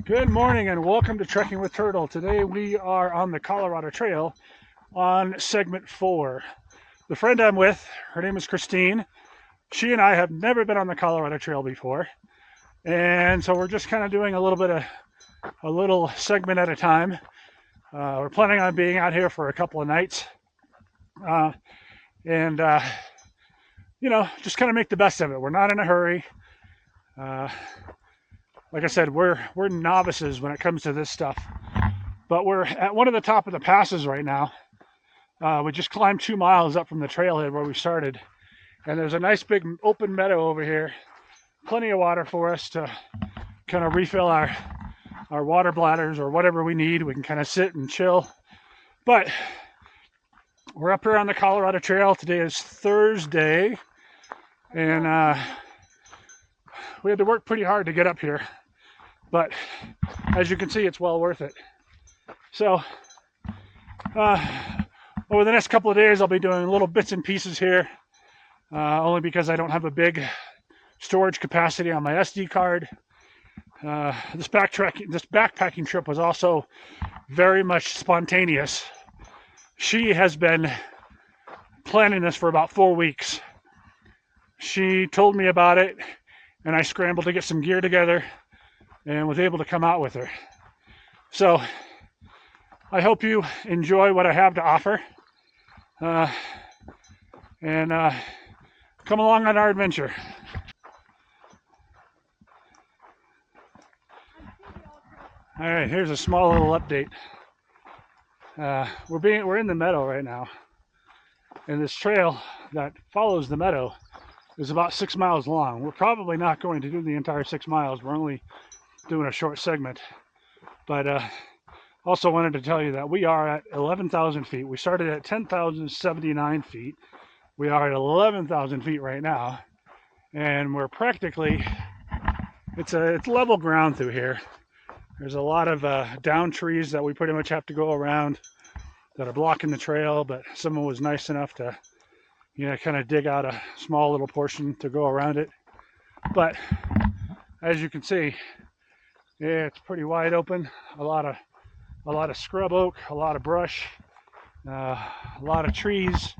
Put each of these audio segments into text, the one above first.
Good morning and welcome to Trekking with Turtle. Today we are on the Colorado Trail on segment 4. The friend I'm with, her name is Christine. She and I have never been on the Colorado Trail before. And so we're just kind of doing a little segment at a time. We're planning on being out here for a couple of nights. Just kind of make the best of it. We're not in a hurry. Like I said, we're novices when it comes to this stuff, but we're at one of the top of the passes right now. We just climbed 2 miles up from the trailhead where we started, and there's a nice big open meadow over here. Plenty of water for us to kind of refill our water bladders or whatever we need. We can kind of sit and chill. But we're up here on the Colorado Trail. Today is Thursday, and we had to work pretty hard to get up here, but as you can see, it's well worth it. So over the next couple of days, I'll be doing little bits and pieces here, only because I don't have a big storage capacity on my SD card. This backpacking trip was also very much spontaneous. She has been planning this for about 4 weeks. She told me about it, and I scrambled to get some gear together and was able to come out with her. So I hope you enjoy what I have to offer, and come along on our adventure. All right, here's a small little update. We're in the meadow right now, and this trail that follows the meadow is about 6 miles long. We're probably not going to do the entire 6 miles. We're only doing a short segment. But also wanted to tell you that we are at 11,000 feet. We started at 10,079 feet. We are at 11,000 feet right now. And we're practically, it's level ground through here. There's a lot of down trees that we pretty much have to go around that are blocking the trail, but someone was nice enough to kind of dig out a small little portion to go around it. But as you can see, it's pretty wide open. A lot of scrub oak, a lot of brush, a lot of trees,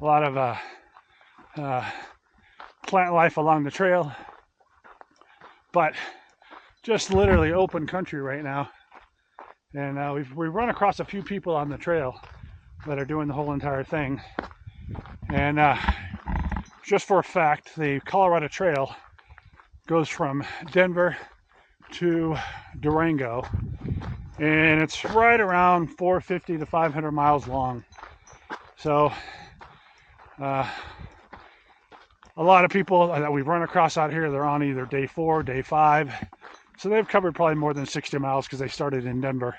a lot of plant life along the trail. But just literally open country right now. And we've run across a few people on the trail that are doing the whole entire thing. And just for a fact, the Colorado Trail goes from Denver to Durango, and it's right around 450 to 500 miles long. So a lot of people that we've run across out here, they're on either day 4, day 5. So they've covered probably more than 60 miles because they started in Denver.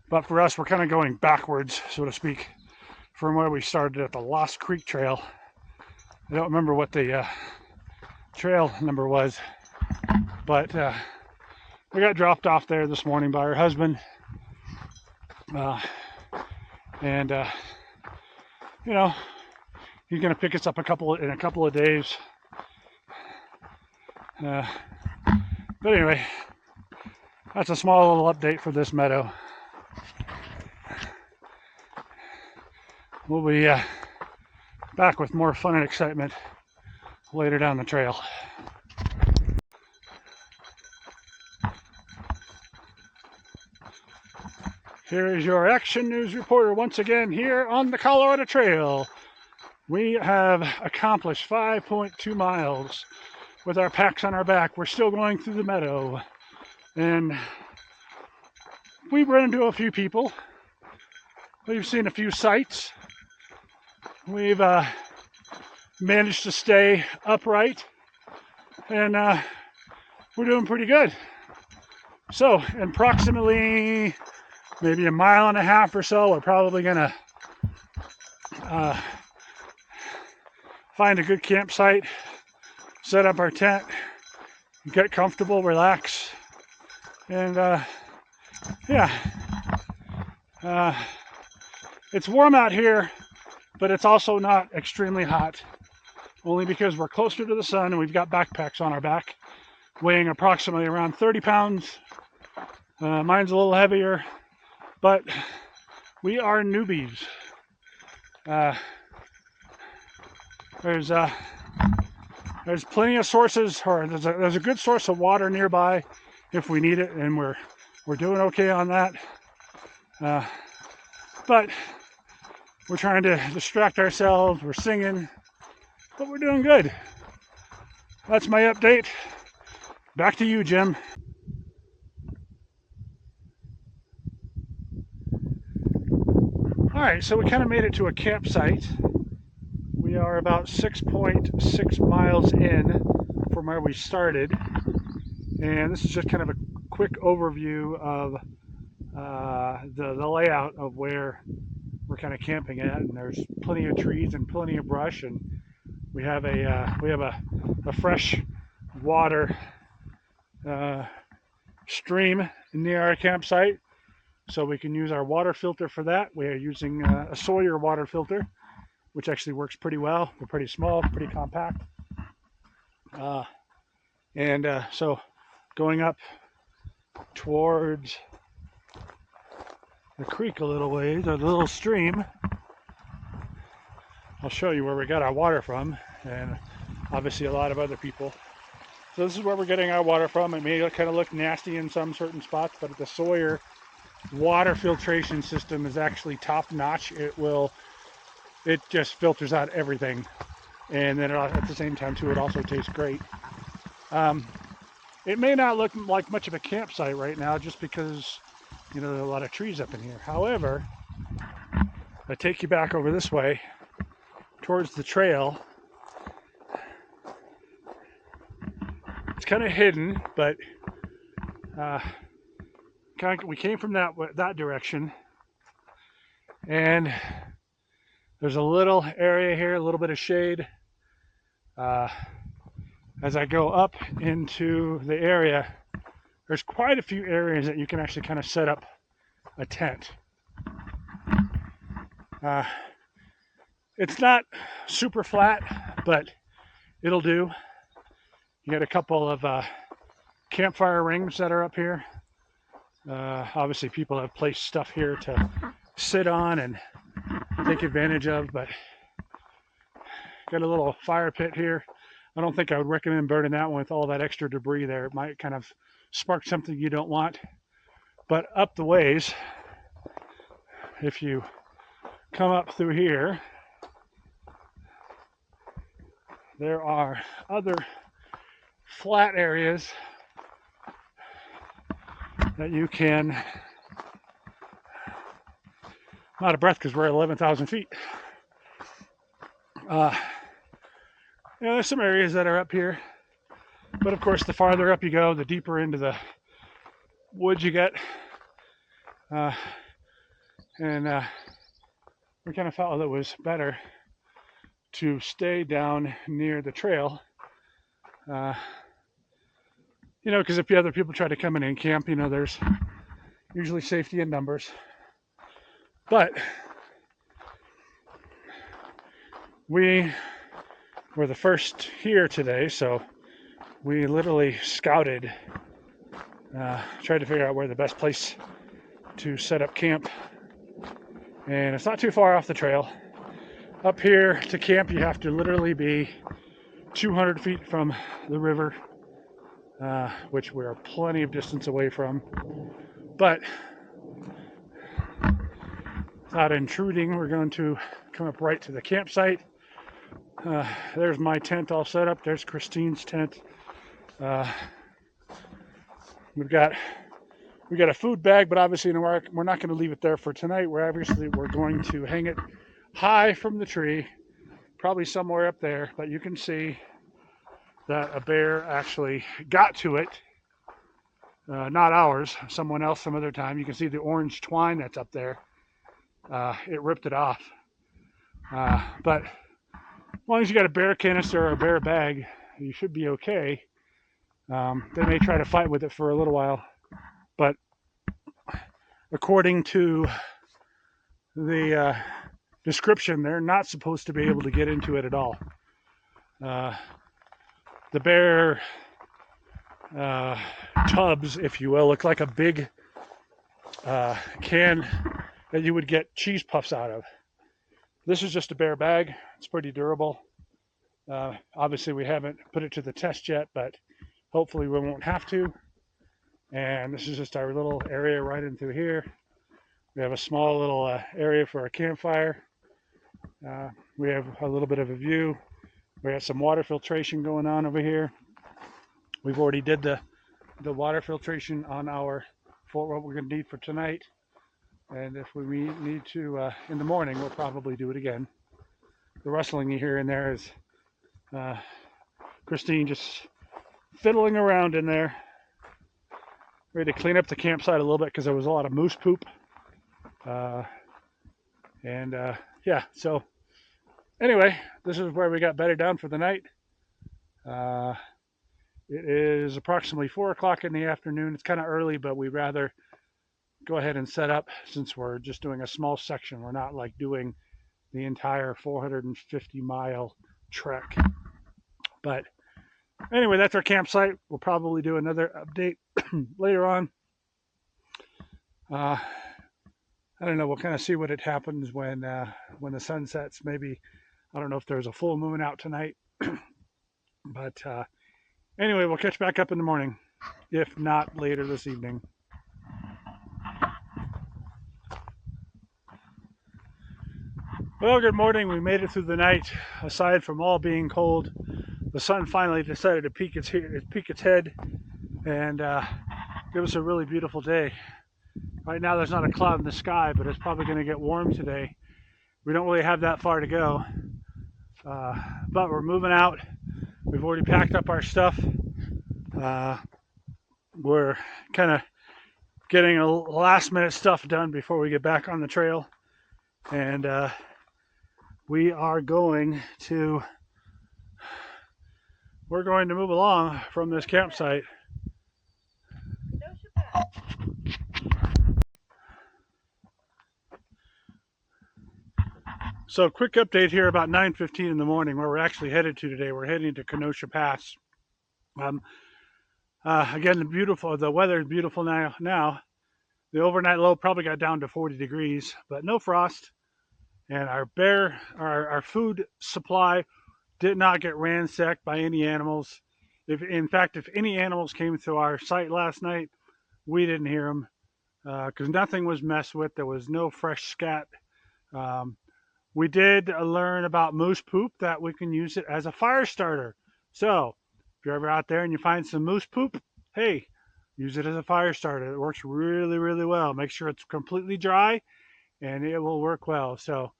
But for us, we're kind of going backwards, so to speak, from where we started at the Lost Creek Trail. I don't remember what the trail number was, but we got dropped off there this morning by her husband. And he's going to pick us up in a couple of days. But anyway, that's a small little update for this meadow. We'll be back with more fun and excitement later down the trail. Here is your Action News reporter once again here on the Colorado Trail. We have accomplished 5.2 miles with our packs on our back. We're still going through the meadow, and we've run into a few people. We've seen a few sights. We've managed to stay upright, and we're doing pretty good. So, in approximately maybe a mile and a half or so, we're probably gonna find a good campsite, set up our tent, get comfortable, relax, and it's warm out here, but it's also not extremely hot, only because we're closer to the sun and we've got backpacks on our back. weighing approximately around 30 pounds. Mine's a little heavier, but we are newbies. There's plenty of sources, or there's a good source of water nearby if we need it, and we're doing okay on that. But we're trying to distract ourselves. We're singing, but we're doing good. That's my update. Back to you, Jim. All right, so we kind of made it to a campsite. We are about 6.6 miles in from where we started. And this is just kind of a quick overview of the layout of where we're kind of camping at. And there's plenty of trees and plenty of brush, and we have a fresh water stream near our campsite, so we can use our water filter for that. We are using a Sawyer water filter, which actually works pretty well. They're pretty small, pretty compact. So going up towards the creek a little ways, or the little stream, I'll show you where we got our water from, and obviously a lot of other people. So this is where we're getting our water from. It may kind of look nasty in some certain spots, but the Sawyer water filtration system is actually top notch. It just filters out everything, and then at the same time too, it also tastes great. It may not look like much of a campsite right now, just because there are a lot of trees up in here. However, I take you back over this way towards the trail. It's kind of hidden, but we came from that direction, and there's a little area here, a little bit of shade. As I go up into the area, there's quite a few areas that you can actually kind of set up a tent. It's not super flat, but it'll do. You got a couple of campfire rings that are up here. Obviously people have placed stuff here to sit on and take advantage of, but got a little fire pit here. I don't think I would recommend burning that one with all that extra debris there. It might kind of spark something you don't want. But up the ways, if you come up through here, there are other flat areas that you can, I'm out of breath because we're at 11,000 feet. There's some areas that are up here, but of course the farther up you go, the deeper into the woods you get. We kind of felt it was better to stay down near the trail. Because if the other people try to come in and camp, there's usually safety in numbers. But we were the first here today, so we literally scouted, tried to figure out where the best place to set up camp. And it's not too far off the trail. Up here to camp, you have to literally be 200 feet from the river, which we're plenty of distance away from. But without intruding, we're going to come up right to the campsite. There's my tent all set up. There's Christine's tent. We got a food bag, but obviously we're not going to leave it there for tonight. We're going to hang it high from the tree, probably somewhere up there. But you can see that a bear actually got to it. Not ours, someone else some other time. You can see the orange twine that's up there. It ripped it off. But as long as you got a bear canister or a bear bag, you should be okay. They may try to fight with it for a little while, but according to the description, they're not supposed to be able to get into it at all. The bear tubs, if you will. Look like a big can that you would get cheese puffs out of. This is just a bare bag. It's pretty durable. Obviously, we haven't put it to the test yet, but hopefully we won't have to. And this is just our little area right in through here. We have a small little area for a campfire. We have a little bit of a view. We got some water filtration going on over here. We've already did the water filtration on for what we're going to need for tonight. And if we need to in the morning, we'll probably do it again. The rustling you hear in there is Christine just fiddling around in there, ready to clean up the campsite a little bit because there was a lot of moose poop. Yeah, so anyway, this is where we got bedded down for the night. It is approximately 4 o'clock in the afternoon. It's kind of early, but we'd rather go ahead and set up since we're just doing a small section. We're not like doing the entire 450-mile trek. But anyway, that's our campsite. We'll probably do another update later on. I don't know. We'll kind of see what it happens when the sun sets. Maybe, I don't know if there's a full moon out tonight. But anyway, we'll catch back up in the morning, if not later this evening. Well, good morning. We made it through the night. Aside from all being cold, the sun finally decided to peek its head and give us a really beautiful day. Right now, there's not a cloud in the sky, but it's probably going to get warm today. We don't really have that far to go, but we're moving out. We've already packed up our stuff. We're kind of getting a last-minute stuff done before we get back on the trail, and we are going to move along from this campsite. So quick update here about 9:15 in the morning where we're actually headed to today. We're heading to Kenosha Pass. Again, the weather is beautiful now. The overnight low probably got down to 40 degrees, but no frost. And our food supply did not get ransacked by any animals. In fact, if any animals came through our site last night, we didn't hear them because nothing was messed with. There was no fresh scat. We did learn about moose poop, that we can use it as a fire starter. So if you're ever out there and you find some moose poop, hey, use it as a fire starter. It works really, really well. Make sure it's completely dry and it will work well. So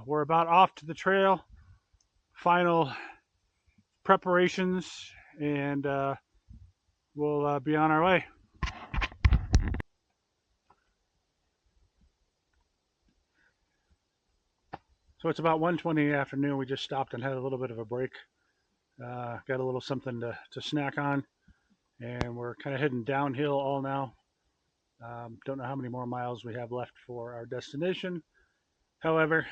we're about off to the trail. Final preparations, and we'll be on our way. So it's about 1:20 in the afternoon. We just stopped and had a little bit of a break. Got a little something to snack on, and we're kind of heading downhill all now. Don't know how many more miles we have left for our destination. However,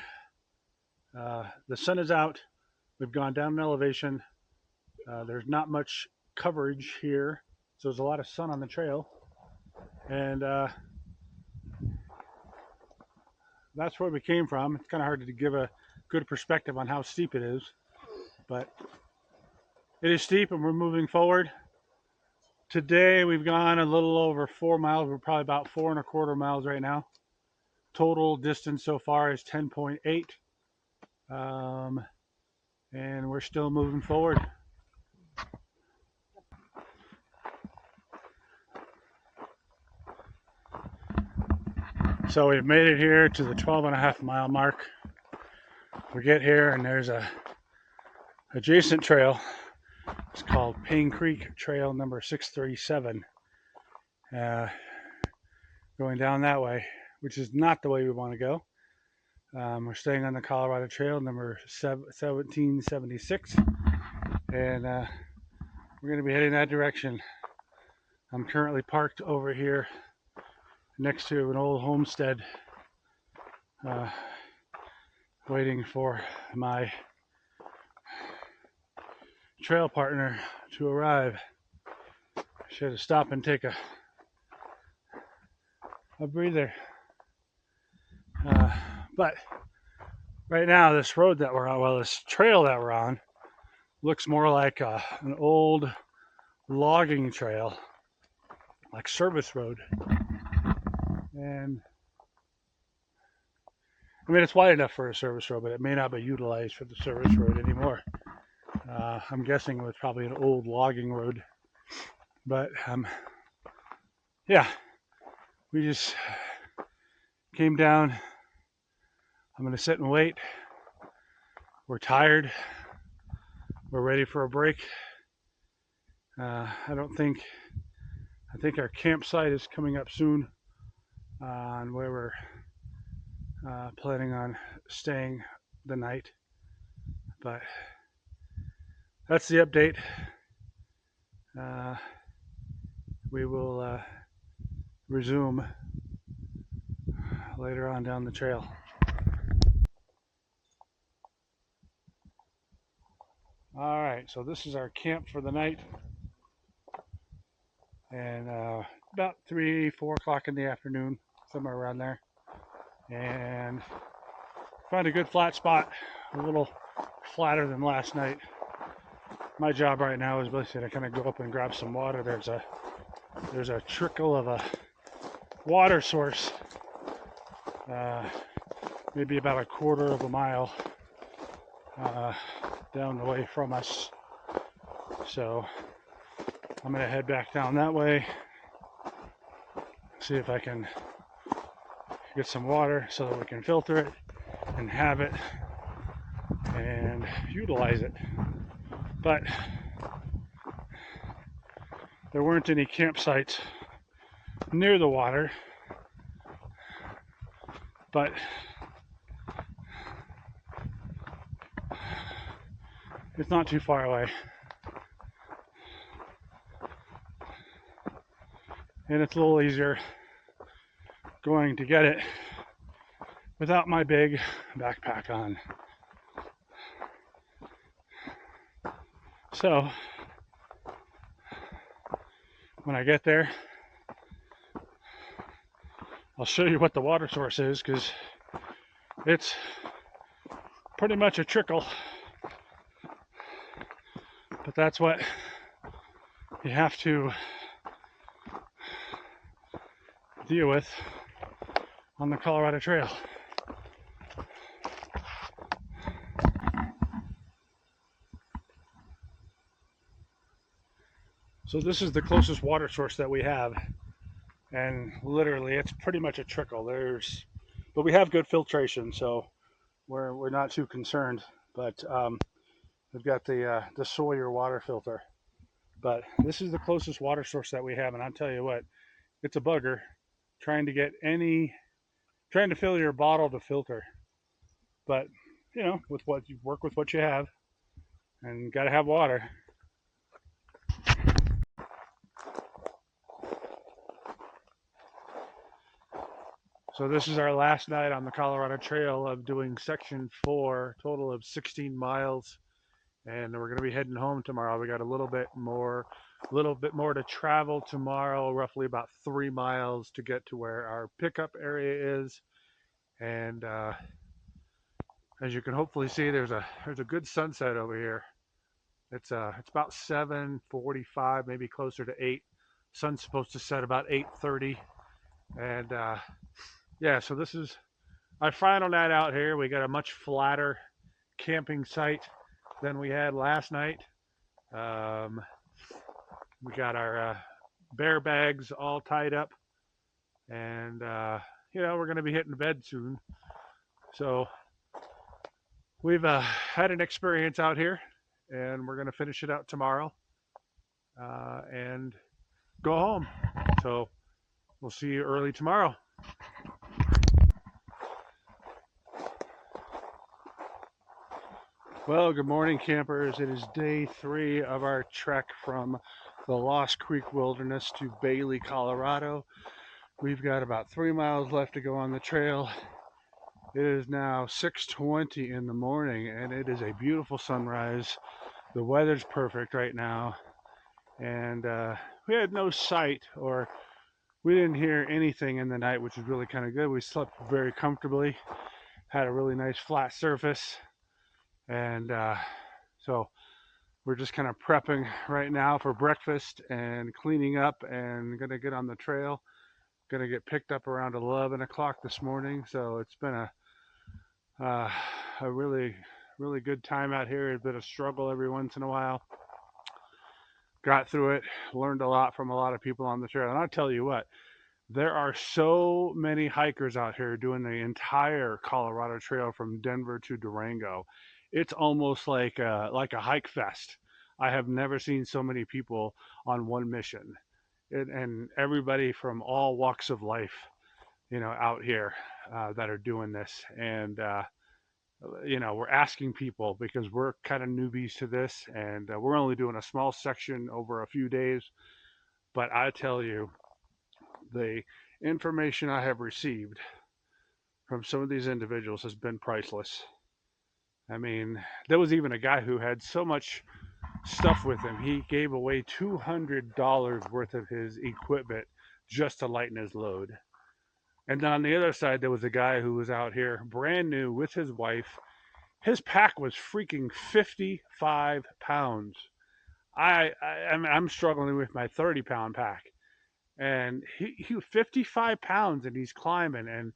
the sun is out. We've gone down in elevation. There's not much coverage here, so there's a lot of sun on the trail. And that's where we came from. It's kind of hard to give a good perspective on how steep it is, but it is steep and we're moving forward. Today we've gone a little over 4 miles. We're probably about 4.25 miles right now. Total distance so far is 10.8. And we're still moving forward. So we've made it here to the 12.5-mile mark. We get here and there's a adjacent trail. It's called Payne Creek Trail number 637. Going down that way, which is not the way we want to go. We're staying on the Colorado Trail number 1776, and we're going to be heading that direction. I'm currently parked over here next to an old homestead, waiting for my trail partner to arrive. Should have stopped and take a breather. But right now, this road that we're on, well, this trail that we're on, looks more like an old logging trail, like service road. And I mean, it's wide enough for a service road, but it may not be utilized for the service road anymore. I'm guessing it was probably an old logging road. But yeah, we just came down. I'm going to sit and wait. We're tired. We're ready for a break. I think our campsite is coming up soon on where we're planning on staying the night. But that's the update. We will resume later on down the trail. All right, so this is our camp for the night. And about 3, 4 o'clock in the afternoon, somewhere around there. And found a good flat spot, a little flatter than last night. My job right now is basically to kind of go up and grab some water. There's a trickle of a water source, maybe about a quarter of a mile down the way from us. So I'm gonna head back down that way, see if I can get some water so that we can filter it and have it and utilize it. But there weren't any campsites near the water, but it's not too far away. And it's a little easier going to get it without my big backpack on. So when I get there, I'll show you what the water source is, because it's pretty much a trickle. But that's what you have to deal with on the Colorado Trail. So this is the closest water source that we have, and literally it's pretty much a trickle. But we have good filtration, so we're not too concerned. But we've got the Sawyer water filter. But this is the closest water source that we have, and I'll tell you what, it's a bugger trying to fill your bottle to filter. But you know, you work with what you have, and got to have water. So this is our last night on the Colorado Trail of doing section 4, total of 16 miles. And we're going to be heading home tomorrow. We got a little bit more to travel tomorrow, roughly about 3 miles to get to where our pickup area is. And as you can hopefully see, there's a good sunset over here. It's about 7:45, maybe closer to 8. Sun's supposed to set about 8:30. And yeah, so this is our final night out here. We got a much flatter camping site than we had last night. We got our bear bags all tied up, and we're going to be hitting bed soon. So we've had an experience out here, and we're going to finish it out tomorrow and go home. So we'll see you early tomorrow. Well, good morning, campers. It is day 3 of our trek from the Lost Creek Wilderness to Bailey, Colorado. We've got about 3 miles left to go on the trail. It is now 6:20 in the morning, and it is a beautiful sunrise. The weather's perfect right now, and we had no sight, or we didn't hear anything in the night, which was really kind of good. We slept very comfortably, had a really nice flat surface, and so we're just kind of prepping right now for breakfast and cleaning up, and gonna get on the trail. Gonna get picked up around 11 o'clock this morning, so it's been uh, a really good time out here. A bit of struggle every once in a while. Got through it, learned a lot from a lot of people on the trail, and I'll tell you what, there are so many hikers out here doing the entire Colorado Trail from Denver to Durango. It's almost like a hike fest. I have never seen so many people on one mission, and everybody from all walks of life, out here that are doing this. And we're asking people because we're kind of newbies to this, and we're only doing a small section over a few days. But I tell you, the information I have received from some of these individuals has been priceless. I mean, there was even a guy who had so much stuff with him, he gave away $200 worth of his equipment just to lighten his load. And then on the other side, there was a guy who was out here brand new with his wife. His pack was freaking 55 pounds. I'm struggling with my 30-pound pack. And he was 55 pounds and he's climbing. And,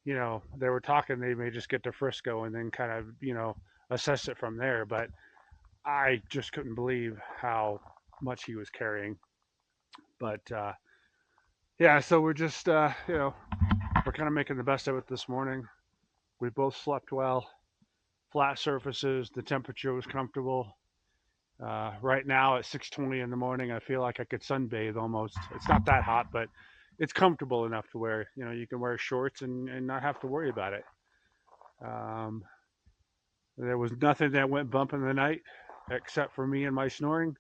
they were talking they may just get to Frisco and then kind of, assess it from there. But I just couldn't believe how much he was carrying. But yeah, so we're just, we're kind of making the best of it this morning. We both slept well, flat surfaces, the temperature was comfortable. Right now at 6:20 in the morning, I feel like I could sunbathe almost. It's not that hot, but it's comfortable enough to where you can wear shorts and not have to worry about it. Um, there was nothing that went bump in the night except for me and my snoring.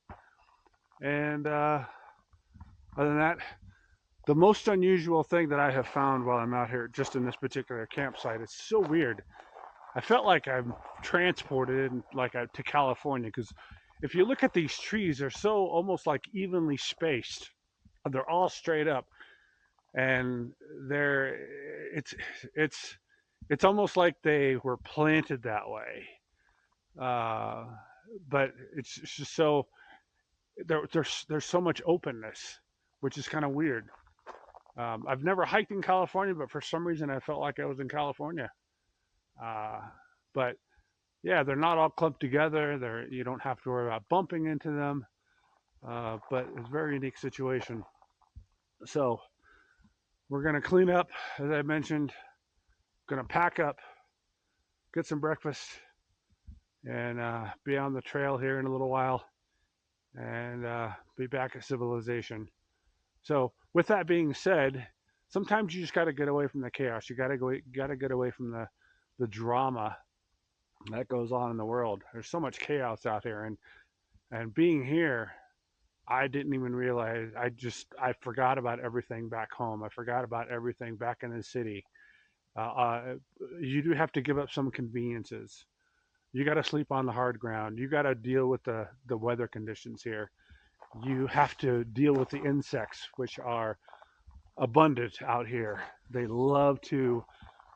And other than that, the most unusual thing that I have found while I'm out here, just in this particular campsite, it's so weird. I felt like I'm transported to California, because if you look at these trees, they're so almost like evenly spaced. They're all straight up, and they're it's it's it's almost like they were planted that way. Uh, but it's just so there's so much openness, which is kind of weird. I've never hiked in California, but for some reason I felt like I was in California. Uh, but yeah, they're not all clumped together. You don't have to worry about bumping into them. But it's a very unique situation. So we're gonna clean up, as I mentioned. Gonna pack up, get some breakfast, and be on the trail here in a little while, and be back at civilization. So with that being said, sometimes you just got to get away from the chaos. You got to get away from the drama that goes on in the world. There's so much chaos out here, and being here, I didn't even realize. I forgot about everything back home. I forgot about everything back in the city. Uh, uh, you do have to give up some conveniences. You got to sleep on the hard ground. You got to deal with the weather conditions here. You have to deal with the insects, which are abundant out here. The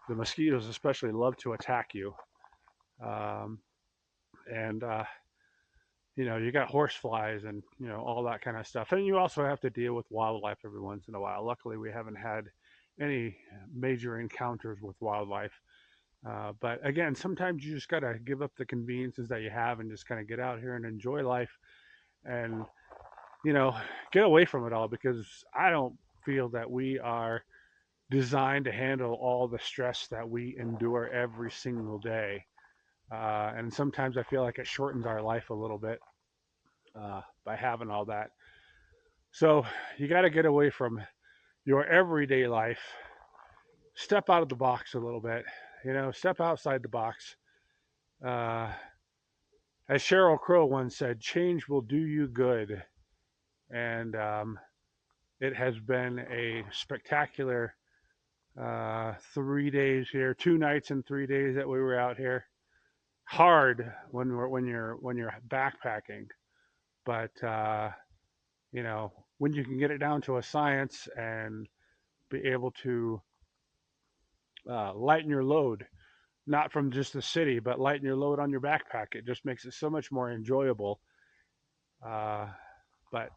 mosquitoes especially love to attack you. Um, and you got horse flies and all that kind of stuff, and you also have to deal with wildlife every once in a while. Luckily we haven't had any major encounters with wildlife, but again, sometimes you just got to give up the conveniences that you have and just kind of get out here and enjoy life, and you know get away from it all, because I don't feel that we are designed to handle all the stress that we endure every single day. And sometimes I feel like it shortens our life a little bit by having all that. So you got to get away from your everyday life, step out of the box a little bit, step outside the box. Uh, as Cheryl Crow once said, change will do you good. And it has been a spectacular 3 days here, 2 nights and 3 days that we were out here. Hard when you're backpacking, but you know, when you can get it down to a science and be able to lighten your load, not from just the city, but lighten your load on your backpack. It just makes it so much more enjoyable. Uh, but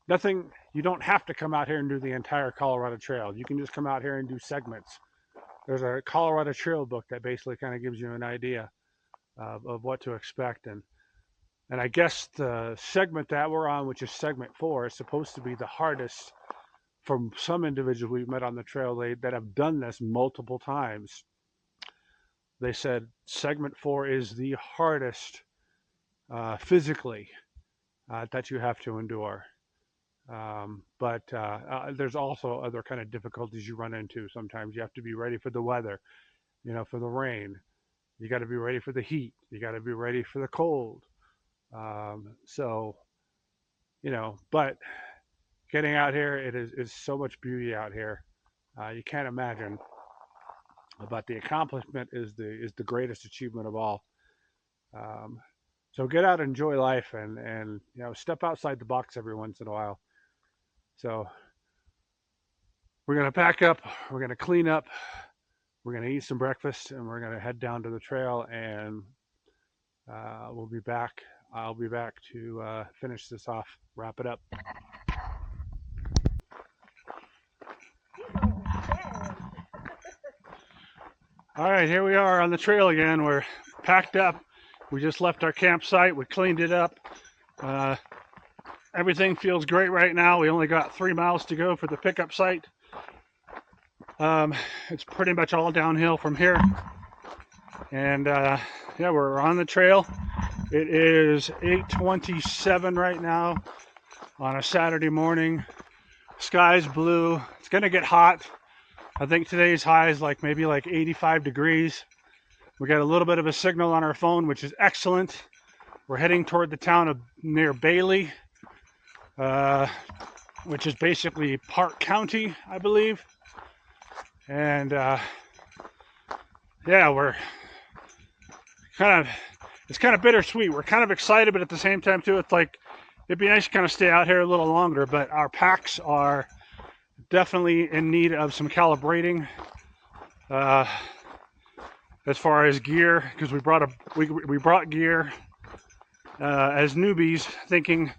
nothing, you don't have to come out here and do the entire Colorado Trail. You can just come out here and do segments. There's a Colorado Trail book that basically kind of gives you an idea of what to expect. And I guess the segment that we're on, which is segment 4, is supposed to be the hardest from some individuals we've met on the trail that have done this multiple times. They said segment 4 is the hardest physically that you have to endure. But there's also other kind of difficulties you run into. Sometimes you have to be ready for the weather, you know, for the rain. You got to be ready for the heat. You got to be ready for the cold. So, you know, but getting out here, it is so much beauty out here. You can't imagine. But the accomplishment is the greatest achievement of all. Um, so get out, enjoy life, and you know, step outside the box every once in a while. So we're gonna pack up, we're gonna clean up, we're gonna eat some breakfast, and we're gonna head down to the trail, and we'll be back. I'll be back to finish this off, wrap it up. All right, here we are on the trail again. We're packed up. We just left our campsite. We cleaned it up. Everything feels great right now. We only got 3 miles to go for the pickup site. It's pretty much all downhill from here. And yeah, we're on the trail. It is 8:27 right now on a Saturday morning. Sky's blue. It's gonna get hot. I think today's high is maybe 85 degrees. We got a little bit of a signal on our phone, which is excellent. We're heading toward the town of near Bailey, which is basically Park County, I believe. And yeah, we're it's kind of bittersweet. We're kind of excited, but at the same time too, it's it'd be nice to kind of stay out here a little longer, but our packs are definitely in need of some calibrating as far as gear, because we brought gear as newbies, thinking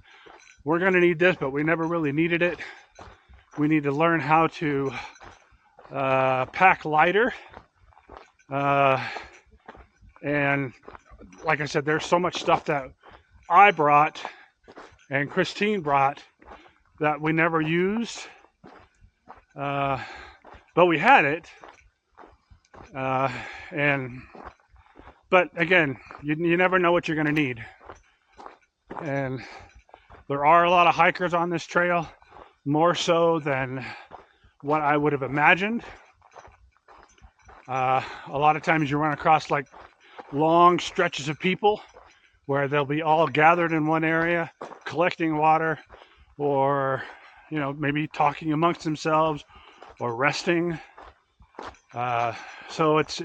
we're going to need this, but we never really needed it. We need to learn how to pack lighter, and like I said, there's so much stuff that I brought and Christine brought that we never used. But we had it, but again, you never know what you're going to need. And there are a lot of hikers on this trail, more so than what I would have imagined. A lot of times you run across long stretches of people where they'll be all gathered in one area, collecting water, or maybe talking amongst themselves or resting. So it's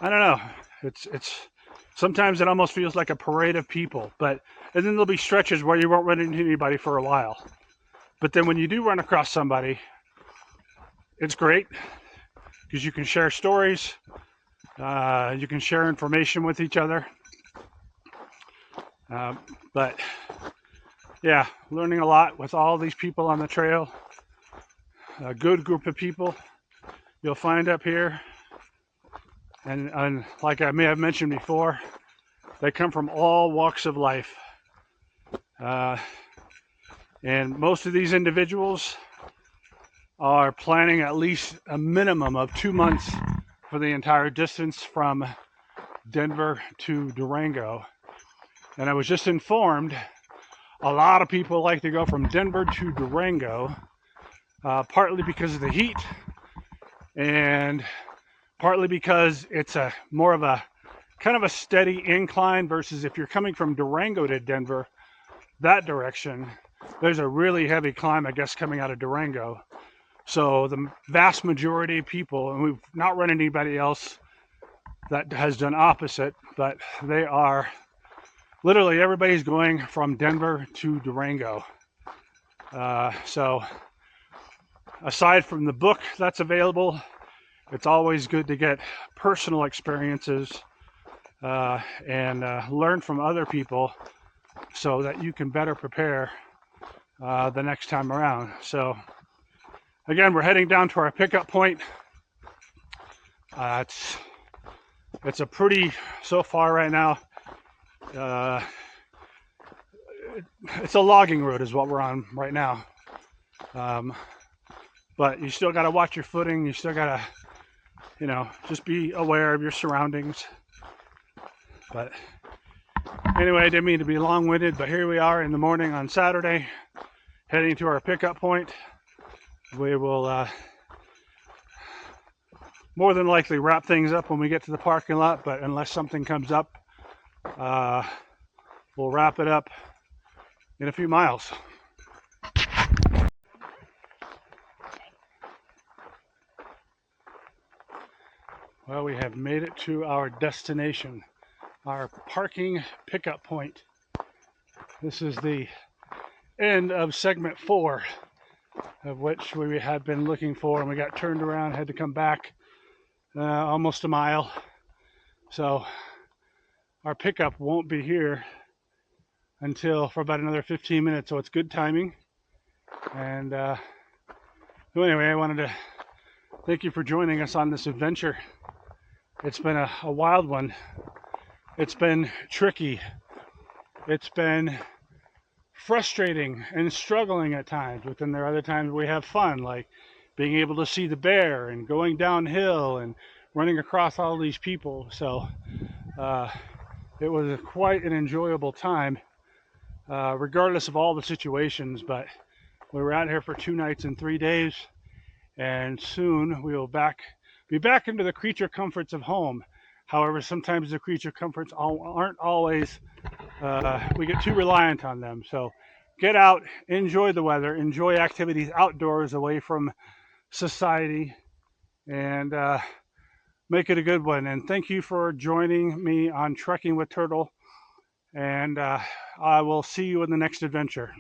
I don't know. It's sometimes it almost feels like a parade of people, and then there'll be stretches where you won't run into anybody for a while. But then when you do run across somebody, it's great because you can share stories, you can share information with each other. But yeah, learning a lot with all these people on the trail. A good group of people you'll find up here. And like I may have mentioned before, they come from all walks of life. And most of these individuals are planning at least a minimum of 2 months for the entire distance from Denver to Durango. And I was just informed a lot of people like to go from Denver to Durango, partly because of the heat and partly because it's a more of a kind of a steady incline versus if you're coming from Durango to Denver, that direction, there's a really heavy climb, I guess, coming out of Durango. So the vast majority of people, and we've not run anybody else that has done opposite, but they are literally everybody's going from Denver to Durango. So aside from the book that's available, it's always good to get personal experiences and learn from other people so that you can better prepare the next time around. So again, we're heading down to our pickup point. It's a pretty, so far right now, it's a logging road is what we're on right now. But you still got to watch your footing. You still got to, just be aware of your surroundings. But anyway, I didn't mean to be long-winded, but here we are in the morning on Saturday, heading to our pickup point. We will more than likely wrap things up when we get to the parking lot, but unless something comes up, we'll wrap it up in a few miles. Well, we have made it to our destination, our parking pickup point. This is the end of segment 4, of which we had been looking for, and we got turned around, had to come back almost a mile. So our pickup won't be here until for about another 15 minutes, so it's good timing. And so anyway, I wanted to thank you for joining us on this adventure. It's been a wild one. It's been tricky. It's been frustrating and struggling at times, but then there are other times we have fun, like being able to see the bear and going downhill and running across all these people. So it was quite an enjoyable time, regardless of all the situations. But we were out here for 2 nights and 3 days, and soon we will be back into the creature comforts of home. However, sometimes the creature comforts aren't always, we get too reliant on them. So get out, enjoy the weather, enjoy activities outdoors away from society, and make it a good one. And thank you for joining me on Trekking with Turtle. And I will see you in the next adventure.